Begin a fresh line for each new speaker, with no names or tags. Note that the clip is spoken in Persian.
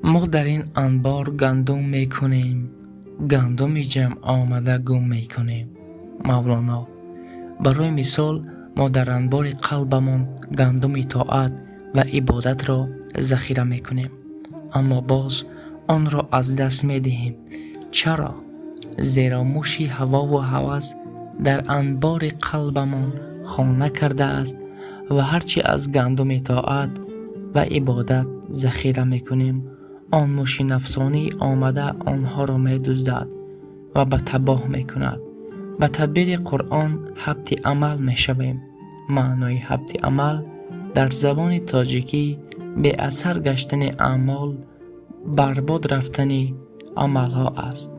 ما در این انبار گندم میکنیم، گندم جمع آمده گم میکنیم. مولانا. برای مثال ما در انبار قلبمان گندم طاعت و عبادت را ذخیره میکنیم، اما باز آن را از دست میدهیم. چرا؟ زیرا موشی هوا و هوس در انبار قلبمان خانه کرده است و هرچی از گندم طاعت و عبادت ذخیره میکنیم، آن موش نفسانی آمده آنها را می دزدد و به تباه میکند. به تدبیر قرآن حبط عمل می شویم. معنای حبط عمل در زبان تاجیکی به اثر گشتن اعمال، برباد رفتن عمل ها است.